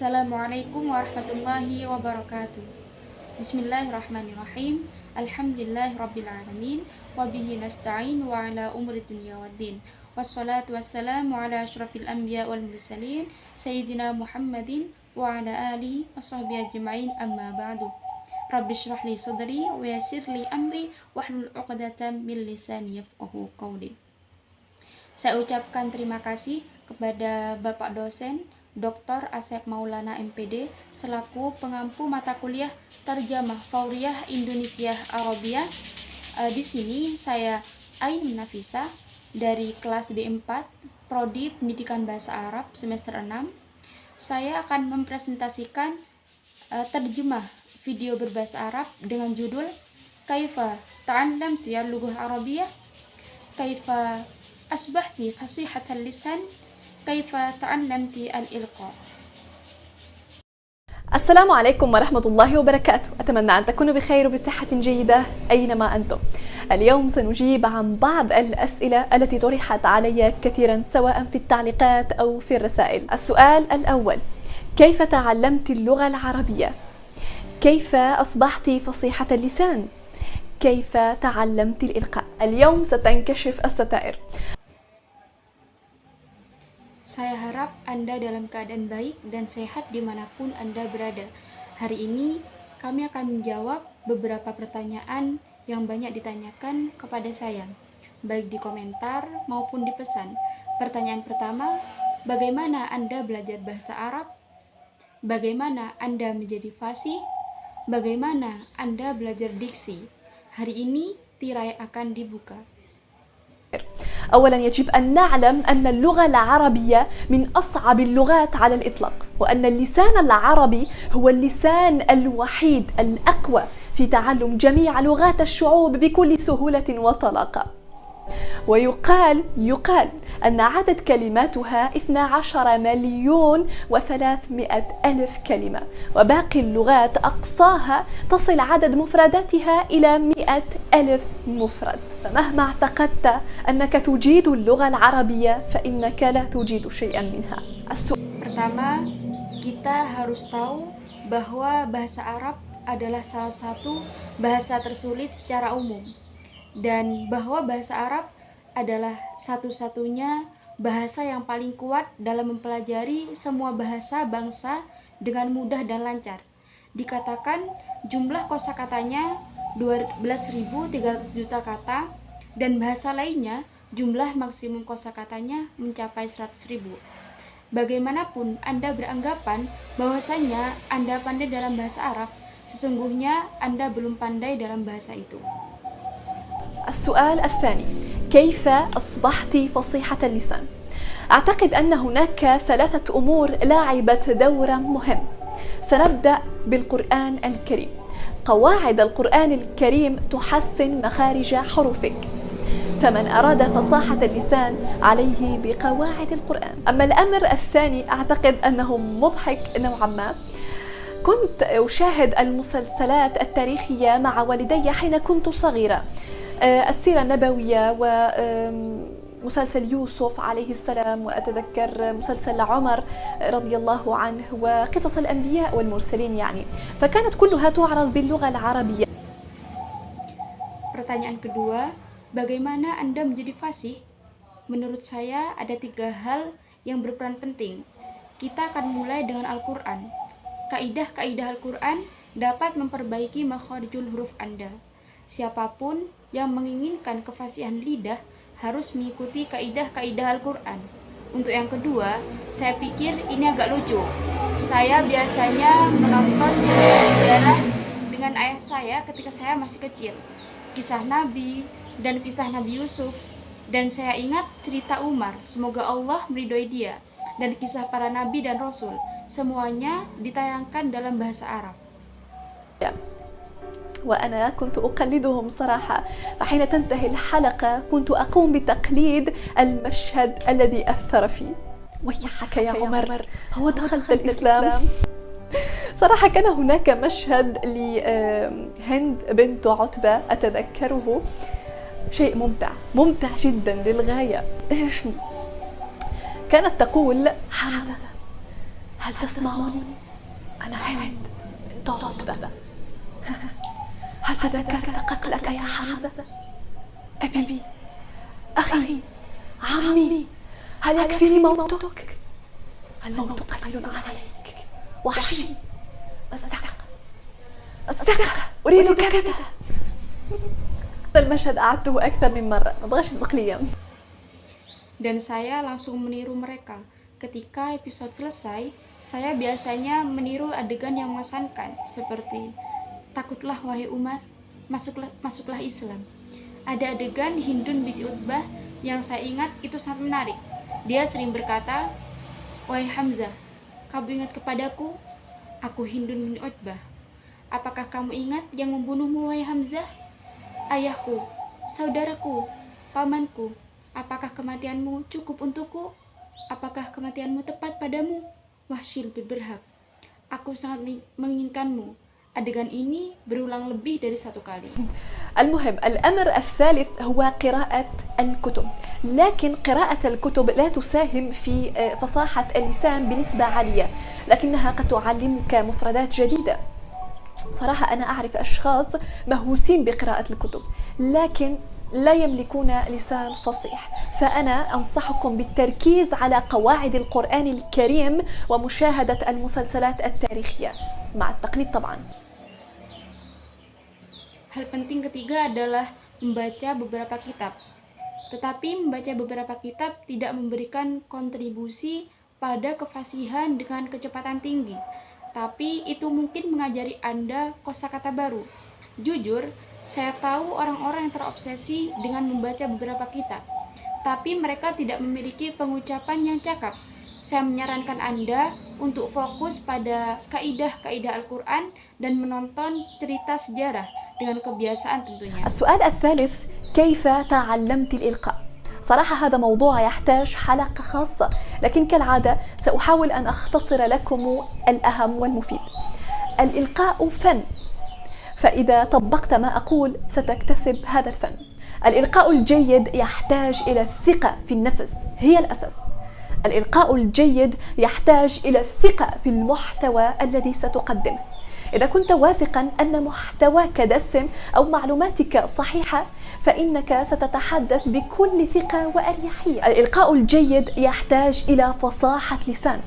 Assalamualaikum warahmatullahi wabarakatuh. Bismillahirrahmanirrahim. Alhamdulillahirrabbilalamin. Wabihi nasta'in wa ala umri dunya waddin. Wassalatu wassalamu ala ashrafil anbiya wal mursalin Sayyidina Muhammadin wa ala alihi wa sahbihi ajma'in, amma ba'du. Rabbi shrah li sadri wa yassir li amri wahlul 'uqdatam min lisani yafqahu qawli. Saya ucapkan terima kasih kepada Bapak dosen Dr. Asep Maulana MPD selaku pengampu mata kuliah Tarjamah Fauriyah Indonesia Arabia. Di sini saya Ainun Nafisa dari kelas B4 Prodi Pendidikan Bahasa Arab semester 6. Saya akan mempresentasikan terjemah video berbahasa Arab dengan judul Kaifa ta'allamti al-lughah Arabiyah, Kaifa asbahti fasihatal lisan, Kaifa ta'allamti al-ilqa. السلام عليكم ورحمة الله وبركاته. أتمنى أن تكونوا بخير وبصحة جيدة أينما أنتم. اليوم سنجيب عن بعض الأسئلة التي طرحت علي كثيرا سواء في التعليقات أو في الرسائل. السؤال الأول: كيف تعلمت اللغة العربية؟ كيف أصبحت فصيحة اللسان؟ كيف تعلمت الإلقاء؟ اليوم ستنكشف الستائر. Saya harap Anda dalam keadaan baik dan sehat dimanapun Anda berada. Hari ini kami akan menjawab beberapa pertanyaan yang banyak ditanyakan kepada saya, baik di komentar maupun di pesan. Pertanyaan pertama, bagaimana Anda belajar bahasa Arab? Bagaimana Anda menjadi fasih? Bagaimana Anda belajar diksi? Hari ini tirai akan dibuka. أولا يجب أن نعلم أن اللغة العربية من أصعب اللغات على الإطلاق، وأن اللسان العربي هو اللسان الوحيد الأقوى في تعلم جميع لغات الشعوب بكل سهولة وطلاقة. ويقال أن عدد كلماتها 12 مليون و300 ألف كلمة، وباقي اللغات أقصاها تصل عدد مفرداتها إلى 100 ألف مفرد. فمهما اعتقدت أنك تجيد اللغة العربية فإنك لا تجيد شيئا منها. Pertama, kita harus tahu bahwa bahasa Arab adalah salah satu bahasa tersulit secara umum, dan bahwa bahasa Arab adalah satu-satunya bahasa yang paling kuat dalam mempelajari semua bahasa bangsa dengan mudah dan lancar. Dikatakan jumlah kosakatanya 12.300 juta kata, dan bahasa lainnya jumlah maksimum kosakatanya mencapai 100.000. Bagaimanapun Anda beranggapan bahwasanya Anda pandai dalam bahasa Arab, sesungguhnya Anda belum pandai dalam bahasa itu. السؤال الثاني: كيف أصبحت فصيحة اللسان؟ أعتقد أن هناك 3 أمور لعبت دورا مهم. سنبدأ بالقرآن الكريم. قواعد القرآن الكريم تحسن مخارج حروفك، فمن أراد فصاحة اللسان عليه بقواعد القرآن. أما الأمر الثاني أعتقد أنه مضحك نوعا ما. كنت أشاهد المسلسلات التاريخية مع والدي حين كنت صغيرة، السيرة النبوية ومسلسل يوسف عليه السلام، وأتذكر مسلسل عمر رضي الله عنه، وقصص الأنبياء والمرسلين يعني، فكانت كلها تعرض باللغة العربية. Pertanyaan kedua, bagaimana Anda menjadi fasih? Menurut saya ada 3 hal yang berperan penting. Kita akan mulai dengan Al-Quran. Kaidah-kaidah Al-Quran dapat memperbaiki makharijul huruf Anda. Siapapun yang menginginkan kefasihan lidah harus mengikuti kaidah-kaidah Al-Quran. Untuk yang kedua, saya pikir ini agak lucu. Saya biasanya menonton cerita sejarah dengan ayah saya ketika saya masih kecil. Kisah Nabi dan kisah Nabi Yusuf. Dan saya ingat cerita Umar, semoga Allah meridhoi dia, dan kisah para nabi dan rasul. Semuanya ditayangkan dalam bahasa Arab. وأنا كنت أقلدهم صراحة، فحين تنتهي الحلقة كنت أقوم بتقليد المشهد الذي أثر فيه. ويحك يا عمر، هو دخلت الإسلام؟ صراحة كان هناك مشهد لهند بنت عتبة أتذكره، شيء ممتع جدا للغاية. كانت تقول: حمزة هل تسمعني؟ أنا هند بنت عتبة. هل تذكرت قتلك يا حمزة؟ أبي، أخي، عمي، هل يكفيني موتك؟ الموت قليل عليك. وحشي، السق أريد كبدة. المشهد أعدته أكثر من مرة، ما تبغاش تسبق لي. Dan saya langsung meniru mereka. Ketika episode selesai, saya biasanya meniru adegan yang mengesankan, seperti takutlah wahai Umar, masuklah Islam. Ada adegan Hindun binti Utbah yang saya ingat itu sangat menarik. Dia sering berkata, wahai Hamzah, kamu ingat kepadaku? Aku Hindun bin Utbah. Apakah kamu ingat yang membunuhmu, wahai Hamzah? Ayahku, saudaraku, pamanku. Apakah kematianmu cukup untukku? Apakah kematianmu tepat padamu? Wahsy lebih berhak. Aku sangat menginginkanmu. Adegan ini berulang lebih dari satu kali. المهم الأمر الثالث هو قراءة الكتب، لكن قراءة الكتب لا تساهم في فصاحة اللسان بنسبة عالية، لكنها قد تعلمك مفردات جديدة. صراحة أنا أعرف أشخاص مهووسين بقراءة الكتب لكن لا يملكون لسان فصيح، فأنا أنصحكم بالتركيز على قواعد القرآن الكريم ومشاهدة المسلسلات التاريخية مع التقليد طبعا. Hal penting ketiga adalah membaca beberapa kitab. Tetapi membaca beberapa kitab tidak memberikan kontribusi pada kefasihan dengan kecepatan tinggi. Tapi itu mungkin mengajari Anda kosakata baru. Jujur, saya tahu orang-orang yang terobsesi dengan membaca beberapa kitab, tapi mereka tidak memiliki pengucapan yang cakap. Saya menyarankan Anda untuk fokus pada kaidah-kaidah Al-Quran dan menonton cerita sejarah dengan kebiasaan tentunya. السؤال الثالث كيف تعلمت الإلقاء؟ صراحة هذا موضوع يحتاج حلقة خاصة، لكن كالعادة سأحاول أن أختصر لكم الأهم والمفيد. الإلقاء فن، فإذا طبقت ما أقول ستكتسب هذا الفن. الإلقاء الجيد يحتاج إلى الثقة في النفس، هي الأساس. الإلقاء الجيد يحتاج إلى الثقة في المحتوى الذي ستقدمه. إذا كنت واثقا أن محتواك دسم أو معلوماتك صحيحة فإنك ستتحدث بكل ثقة وأريحية. الإلقاء الجيد يحتاج إلى فصاحة لسان.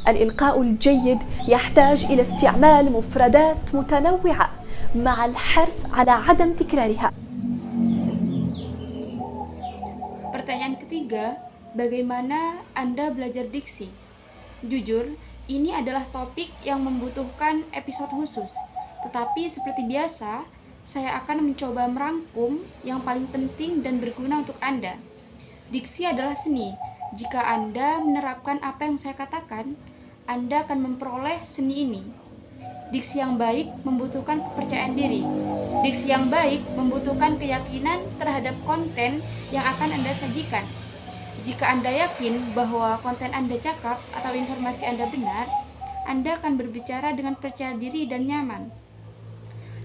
الإلقاء الجيد يحتاج إلى استعمال مفردات متنوعة مع الحرص على عدم تكرارها. Pertanyaan ketiga, bagaimana Anda belajar diksi? Jujur, ini adalah topik yang membutuhkan episode khusus. Tetapi seperti biasa, saya akan mencoba merangkum yang paling penting dan berguna untuk Anda. Diksi adalah seni. Jika Anda menerapkan apa yang saya katakan, Anda akan memperoleh seni ini. Diksi yang baik membutuhkan kepercayaan diri. Diksi yang baik membutuhkan keyakinan terhadap konten yang akan Anda sajikan. Jika Anda yakin bahwa konten Anda cakap atau informasi Anda benar, Anda akan berbicara dengan percaya diri dan nyaman.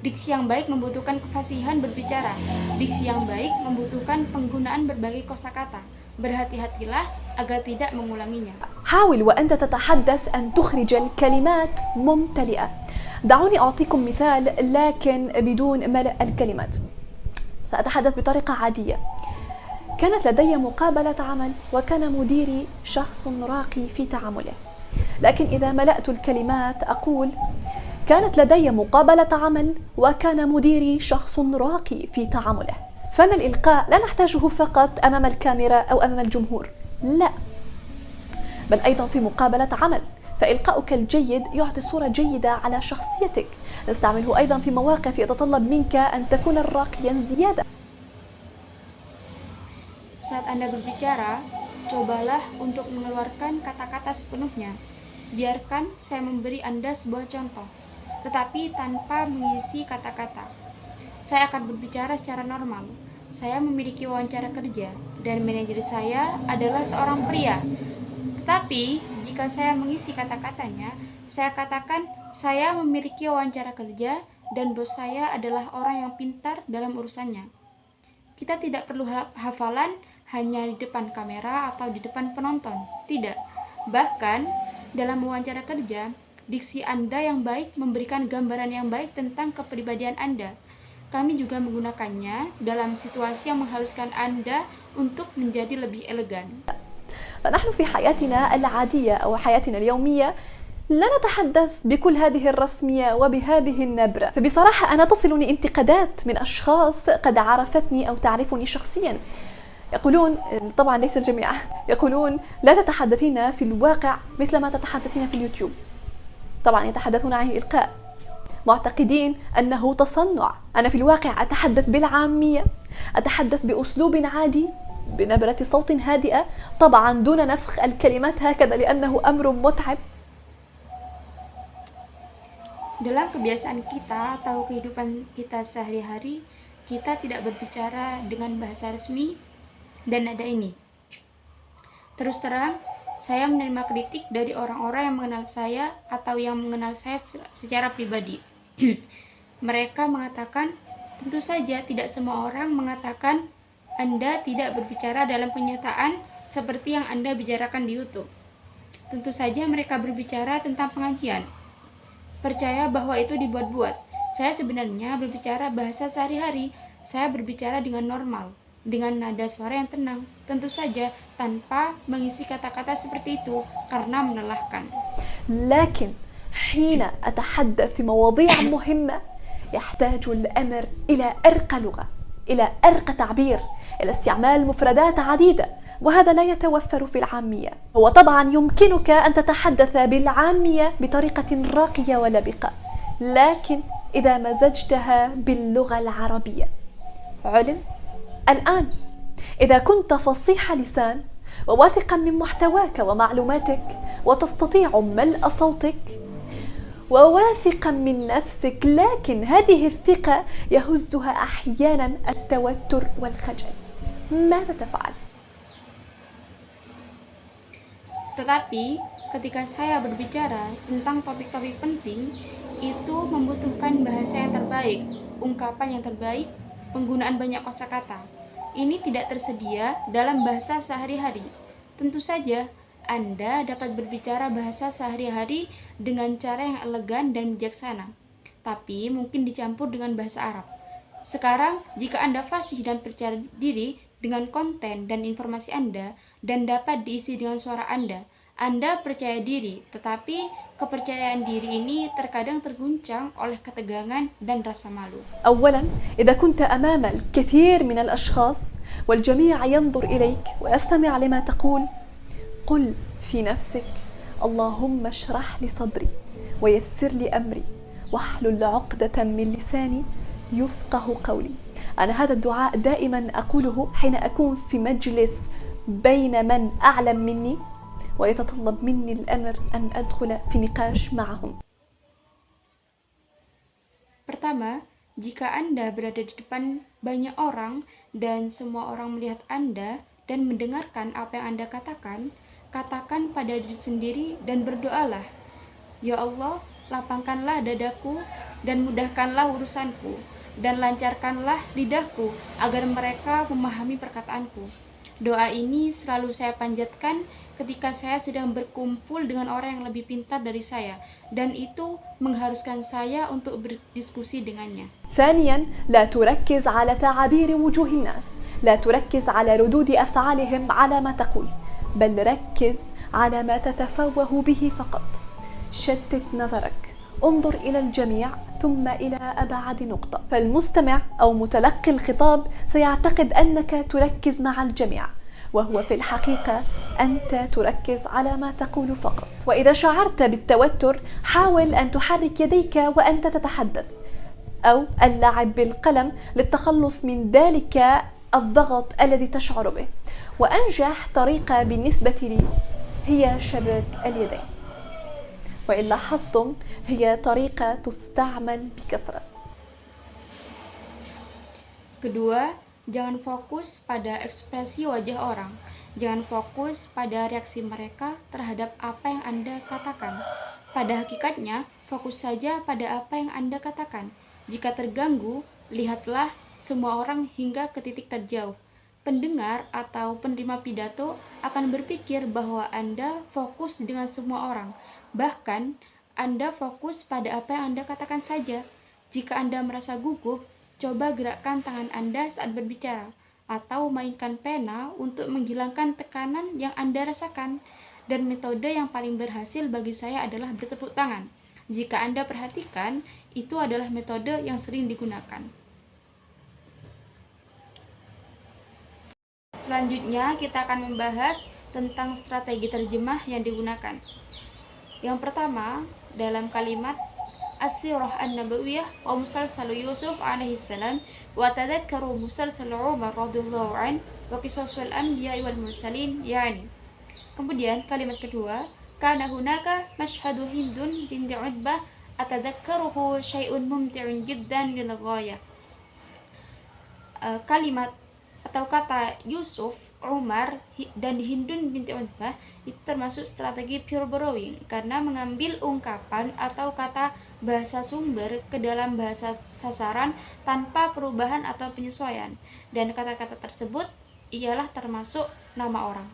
Diksi yang baik membutuhkan kefasihan berbicara. Diksi yang baik membutuhkan penggunaan berbagai kosakata. Berhati-hatilah agar tidak mengulanginya. حاول وأنت تتحدث أن تخرج الكلمات ممتلئة. دعوني أعطيكم مثال لكن بدون ملء الكلمات. سأتحدث بطريقة عادية. كانت لدي مقابلة عمل وكان مديري شخص راقي في تعامله، لكن إذا ملأت الكلمات أقول كانت لدي مقابلة عمل وكان مديري شخص راقي في تعامله. فن الإلقاء لا نحتاجه فقط أمام الكاميرا أو أمام الجمهور، لا، بل أيضا في مقابلة عمل، فإلقاؤك الجيد يعطي صورة جيدة على شخصيتك. نستعمله أيضا في مواقف يتطلب منك أن تكون راقيا زيادة. Saat Anda berbicara, cobalah untuk mengeluarkan kata-kata sepenuhnya. Biarkan saya memberi Anda sebuah contoh, tetapi tanpa mengisi kata-kata. Saya akan berbicara secara normal. Saya memiliki wawancara kerja, dan manajer saya adalah seorang pria. Tetapi, jika saya mengisi kata-katanya, saya katakan saya memiliki wawancara kerja, dan bos saya adalah orang yang pintar dalam urusannya. Kita tidak perlu hafalan hanya di depan kamera atau di depan penonton. Tidak. Bahkan, Dalam wawancara kerja, diksi Anda yang baik memberikan gambaran yang baik tentang kepribadian Anda. Kami juga menggunakannya dalam situasi yang mengharuskan Anda untuk menjadi lebih elegan. فنحن في حياتنا العادية أو حياتنا اليومية لا نتحدث بكل هذه الرسمية وبهذه النبرة. فبصراحة أنا تصلني انتقادات من أشخاص قد عرفتني أو تعرفني شخصيا، يقولون، طبعا ليس الجميع، يقولون لا تتحدثين في الواقع مثل ما تتحدثين في اليوتيوب. طبعا يتحدثون عن الإلقاء، معتقدين أنه تصنع. أنا في الواقع أتحدث بالعامية، أتحدث بأسلوب عادي بنبرة صوت هادئة، طبعا دون نفخ الكلمات هكذا لأنه أمر متعب. Dalam kebiasaan kita atau kehidupan kita sehari-hari, kita tidak berbicara dengan bahasa resmi dan nada ini. Terus terang, saya menerima kritik dari orang-orang yang mengenal saya atau yang mengenal saya secara pribadi. Mereka mengatakan, tentu saja tidak semua orang mengatakan Anda tidak berbicara dalam kenyataan seperti yang Anda bicarakan di YouTube. Tentu saja mereka berbicara tentang pengajian. Percaya bahwa itu dibuat-buat. Saya sebenarnya berbicara bahasa sehari-hari. Saya berbicara dengan normal, dengan nada suara yang tenang. Tentu saja tanpa mengisi kata-kata seperti itu karena melelahkan. لكن حين أتحدث في مواضيع مهمة يحتاج الأمر إلى أرقى لغة، إلى أرقى تعبير، إلى استعمال مفردات عديدة، وهذا لا يتوفر في العامية. هو طبعا يمكنك أن تتحدث بالعامية بطريقة راقية ولبقة، لكن إذا مزجتها باللغة العربية علم. الآن إذا كنت فصيح لسان وواثقا من محتواك ومعلوماتك وتستطيع ملء صوتك وواثقا من نفسك، لكن هذه الثقة يهزها أحيانا التوتر والخجل، ماذا تفعل؟ Tetapi ketika saya berbicara tentang topik-topik penting, itu membutuhkan bahasa yang terbaik, ungkapan yang terbaik, penggunaan banyak kosakata. Ini tidak tersedia dalam bahasa sehari-hari. Tentu saja Anda dapat berbicara bahasa sehari-hari dengan cara yang elegan dan bijaksana, tapi mungkin dicampur dengan bahasa Arab. Sekarang, jika Anda fasih dan percaya diri dengan konten dan informasi Anda dan dapat diisi dengan suara Anda percaya diri, tetapi kepercayaan diri ini terkadang terguncang oleh ketegangan dan rasa malu. أولا، إذا كنت أمام الكثير من الأشخاص والجميع ينظر إليك ويستمع لما تقول، قل في نفسك اللهم اشرح لي صدري ويسر لي أمري واحلل عقدة من لساني يفقه قولي. أنا هذا الدعاء دائما أقوله حين أكون في مجلس بين من أعلم مني ويتطلب مني الأمر أن أدخل في نقاش معهم. Pertama, jika Anda berada di depan banyak orang dan semua orang melihat Anda dan mendengarkan apa yang Anda katakan, katakan pada diri sendiri dan berdoalah, Ya Allah, lapangkanlah dadaku dan mudahkanlah urusanku, dan lancarkanlah lidahku agar mereka memahami perkataanku. Doa ini selalu saya panjatkan ketika saya sedang berkumpul dengan orang yang lebih pintar dari saya, dan itu mengharuskan saya untuk berdiskusi dengannya. ثانيا، لا تركز على تعابير وجوه الناس، لا تركز على ردود أفعالهم على ما تقول، بل ركز على ما تتفوه به فقط. شتت نظرك، انظر إلى الجميع ثم إلى أبعد نقطة، فالمستمع أو متلقي الخطاب سيعتقد أنك تركز مع الجميع، وهو في الحقيقة أنت تركز على ما تقول فقط. وإذا شعرت بالتوتر حاول أن تحرك يديك وأنت تتحدث، أو اللعب بالقلم للتخلص من ذلك الضغط الذي تشعر به. وأنجح طريقة بالنسبة لي هي شبك اليدين، وإن لاحظتم هي طريقة تستعمل بكثرة. Kedua, jangan fokus pada ekspresi wajah orang. Jangan fokus pada reaksi mereka terhadap apa yang Anda katakan. Pada hakikatnya, fokus saja pada apa yang Anda katakan. Jika terganggu, lihatlah semua orang hingga ke titik terjauh. Pendengar atau penerima pidato akan berpikir bahwa Anda fokus dengan semua orang, Bahkan, Anda fokus pada apa yang Anda katakan saja. Jika Anda merasa gugup, coba gerakkan tangan Anda saat berbicara, atau mainkan pena untuk menghilangkan tekanan yang Anda rasakan. Dan metode yang paling berhasil bagi saya adalah bertepuk tangan. Jika Anda perhatikan, itu adalah metode yang sering digunakan. Selanjutnya, kita akan membahas tentang strategi terjemah yang digunakan. Yang pertama, dalam kalimat As-sirah an-nabawiyah wa musalsal Yusuf alaihi salam wa tadhakkaru musalsal Umar radhiyallahu an wa qisasul anbiya wal mursalin yani. Kemudian kalimat kedua, kana hunaka mashhadu Hindun binti Utbah atadhakkaruhu syai'un mumti'un jiddan lil ghayah. Kalimat atau kata Yusuf, Umar, dan Hindun binti Utbah itu termasuk strategi pure borrowing karena mengambil ungkapan atau kata bahasa sumber ke dalam bahasa sasaran tanpa perubahan atau penyesuaian, dan kata-kata tersebut ialah termasuk nama orang.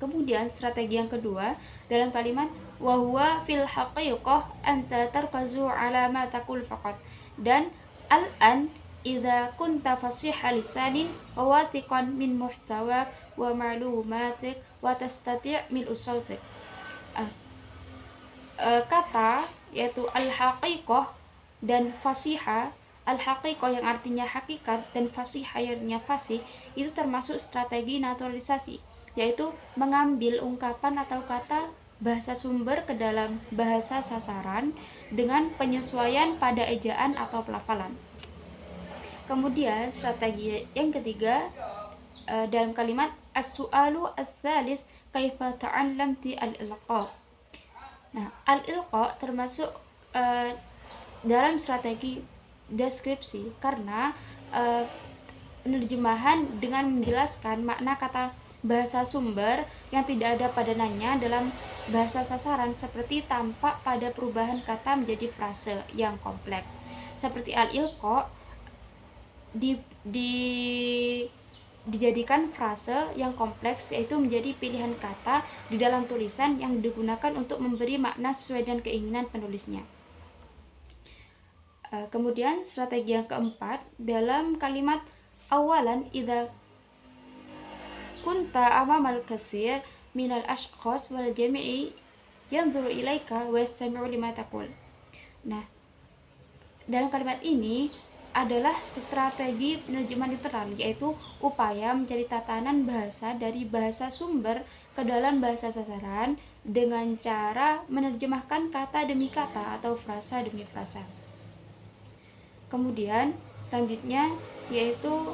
Kemudian strategi yang kedua dalam kalimat wa huwa fil haqiqah anta tarkazu ala ma taqul faqat, dan al-an idza kunta fasiha lisanin wa wathiqan min muhtawak wa ma'lumatik wa tastati' min usautik. Kata yaitu al-haqiqah dan fasiha. Al-haqiqah yang artinya hakikat dan fasiha yang artinya fasih itu termasuk strategi naturalisasi, yaitu mengambil ungkapan atau kata bahasa sumber ke dalam bahasa sasaran dengan penyesuaian pada ejaan atau pelafalan. Kemudian strategi yang ketiga dalam kalimat as-su'alu ats-tsalis kaifa ta'allamti al-ilqa. Nah, al-ilqa termasuk dalam strategi deskripsi karena penerjemahan dengan menjelaskan makna kata bahasa sumber yang tidak ada padanannya dalam bahasa sasaran, seperti tampak pada perubahan kata menjadi frase yang kompleks. Seperti al-ilqa dijadikan frase yang kompleks, yaitu menjadi pilihan kata di dalam tulisan yang digunakan untuk memberi makna sesuai dengan keinginan penulisnya. Kemudian strategi yang keempat dalam kalimat awalan idza kunta amamal katsir minal ashkhas wal jami'i yanzuru ilaika wa yastami'u lima taqul. Nah, dalam kalimat ini adalah strategi penerjemahan literal, yaitu upaya mencari tatanan bahasa dari bahasa sumber ke dalam bahasa sasaran dengan cara menerjemahkan kata demi kata atau frasa demi frasa. Kemudian selanjutnya yaitu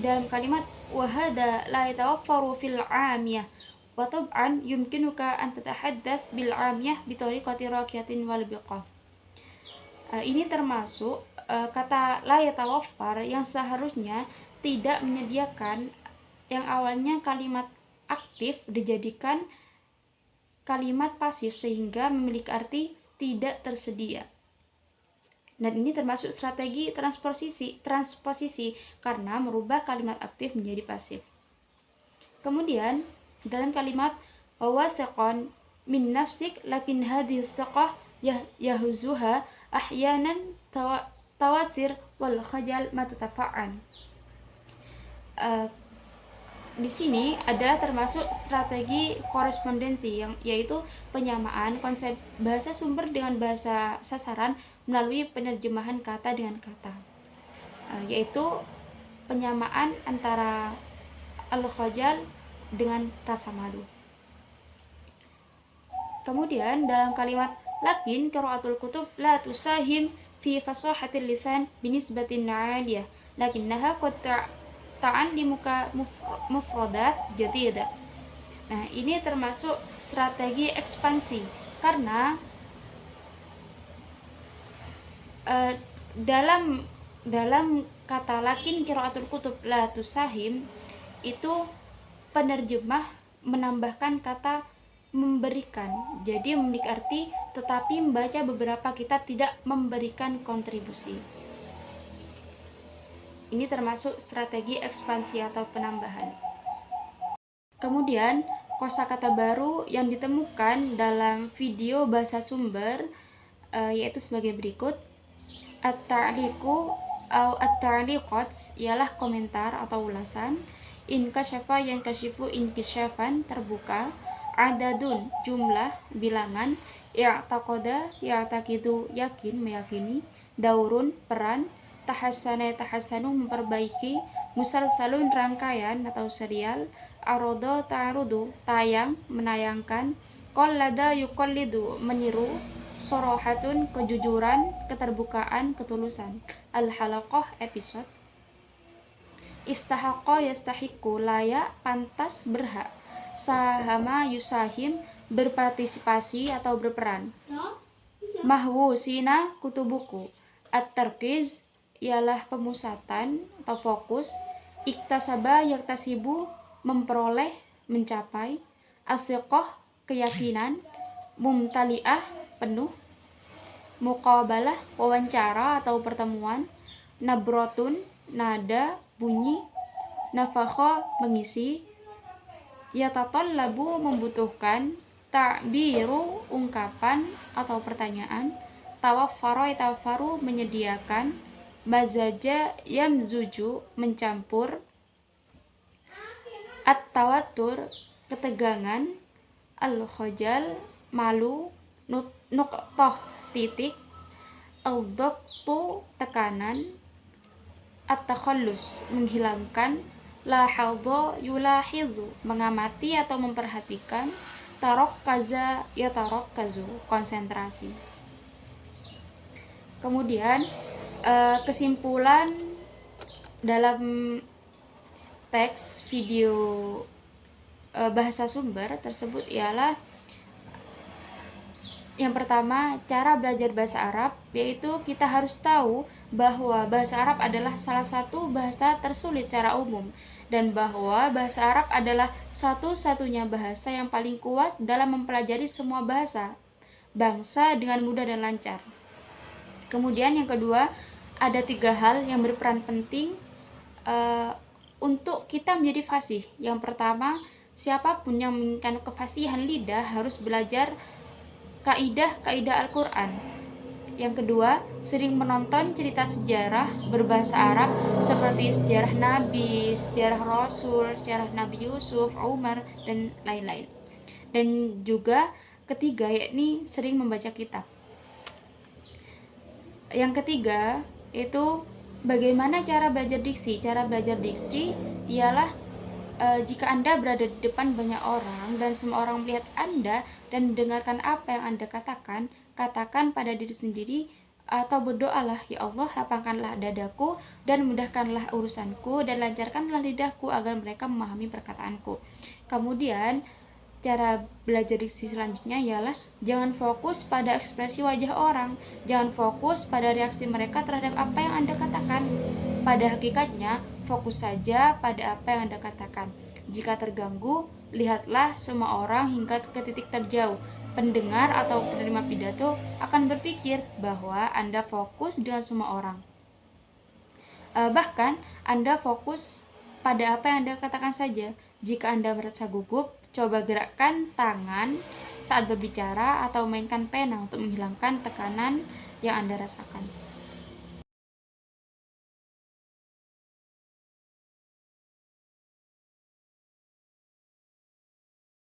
dalam kalimat wahada la yatawaffaru fil 'amiyah wa tab'an yumkinuka an tatahaddas bil 'amiyah bi tariqati raqiyatin wal biqah. Ini termasuk kata la yatawaffar yang seharusnya tidak menyediakan, yang awalnya kalimat aktif dijadikan kalimat pasif sehingga memiliki arti tidak tersedia. Dan ini termasuk strategi transposisi karena merubah kalimat aktif menjadi pasif. Kemudian dalam kalimat wawasiqan min nafsik lakin hadhihi thiqah yahuzuha ahyanan tawatir wal khajal matatafa'an. Di sini adalah termasuk strategi korespondensi, yaitu penyamaan konsep bahasa sumber dengan bahasa sasaran melalui penerjemahan kata dengan kata, yaitu penyamaan antara al-khajal dengan rasa malu. Kemudian dalam kalimat lakin qira'atul kutub la tusahim fi fasahatil lisan binisbatin 'aliyah lakinnaha qad ta'allimuka mufradat jadidah. Nah, ini termasuk strategi ekspansi karena dalam kata lakin qira'atul kutub la tusahim itu penerjemah menambahkan kata memberikan, jadi memiliki arti, tetapi membaca beberapa kitab tidak memberikan kontribusi. Ini termasuk strategi ekspansi atau penambahan. Kemudian kosakata baru yang ditemukan dalam video bahasa sumber yaitu sebagai berikut. At-ta'liqu atau at-ta'liqat ialah komentar atau ulasan. Inkasyafa yankasyifu inkisyafan, terbuka. Adadun jumlah, bilangan. I'taqada ya'taqidu, yakin, meyakini. Daurun peran. Tahassana tahassanu, memperbaiki. Musalsalun rangkaian atau serial. Arodo ta'arudu, tayang, menayangkan. Qallada yuqallidu, meniru. Sorohatun, kejujuran, keterbukaan, ketulusan. Al-halaqah, episode. Istahaqqa yastahiqu, layak, pantas, berhak. Sahama yusahim, berpartisipasi atau berperan. Mahwusina, kutubuku. At-tarkiz ialah pemusatan atau fokus. Iktasaba yaktasibu, memperoleh, mencapai. Athiqah, keyakinan. Mumtali'ah, penuh. Muqabalah, wawancara atau pertemuan. Nabrotun, nada, bunyi. Nafakha, mengisi. Yatatallabu, membutuhkan. Ta'biru, ungkapan atau pertanyaan. Tawaffara yatawaffaru, menyediakan. Mazaja yamzuju, mencampur. At-tawattur, ketegangan. Al-khajal, malu. Nuqtah, titik. Al-dhabtu, tekanan. At-takhallus, menghilangkan. Lahadha yulahizu, mengamati atau memperhatikan. Tarakkaza yatarakkazu, konsentrasi. Kemudian kesimpulan dalam teks video bahasa sumber tersebut ialah yang pertama, cara belajar bahasa Arab, yaitu kita harus tahu bahwa bahasa Arab adalah salah satu bahasa tersulit secara umum, dan bahwa bahasa Arab adalah satu-satunya bahasa yang paling kuat dalam mempelajari semua bahasa bangsa dengan mudah dan lancar. Kemudian yang kedua, ada 3 hal yang berperan penting untuk kita menjadi fasih. Yang pertama, siapapun yang menginginkan kefasihan lidah harus belajar kaidah-kaidah Al-Quran. Yang kedua, sering menonton cerita sejarah berbahasa Arab seperti sejarah Nabi, sejarah Rasul, sejarah Nabi Yusuf, Umar, dan lain-lain. Dan juga ketiga, yakni sering membaca kitab. Yang ketiga, yaitu bagaimana cara belajar diksi. Cara belajar diksi ialah jika Anda berada di depan banyak orang dan semua orang melihat Anda dan mendengarkan apa yang Anda katakan, katakan pada diri sendiri atau berdoalah, ya Allah, lapangkanlah dadaku dan mudahkanlah urusanku dan lancarkanlah lidahku agar mereka memahami perkataanku. Kemudian cara belajar diksi selanjutnya ialah jangan fokus pada ekspresi wajah orang, jangan fokus pada reaksi mereka terhadap apa yang Anda katakan. Pada hakikatnya, fokus saja pada apa yang Anda katakan. Jika terganggu, lihatlah semua orang hingga ke titik terjauh. Pendengar atau penerima pidato akan berpikir bahwa Anda fokus dengan semua orang. Bahkan, Anda fokus pada apa yang Anda katakan saja. Jika Anda merasa gugup, coba gerakkan tangan saat berbicara atau mainkan pena untuk menghilangkan tekanan yang Anda rasakan.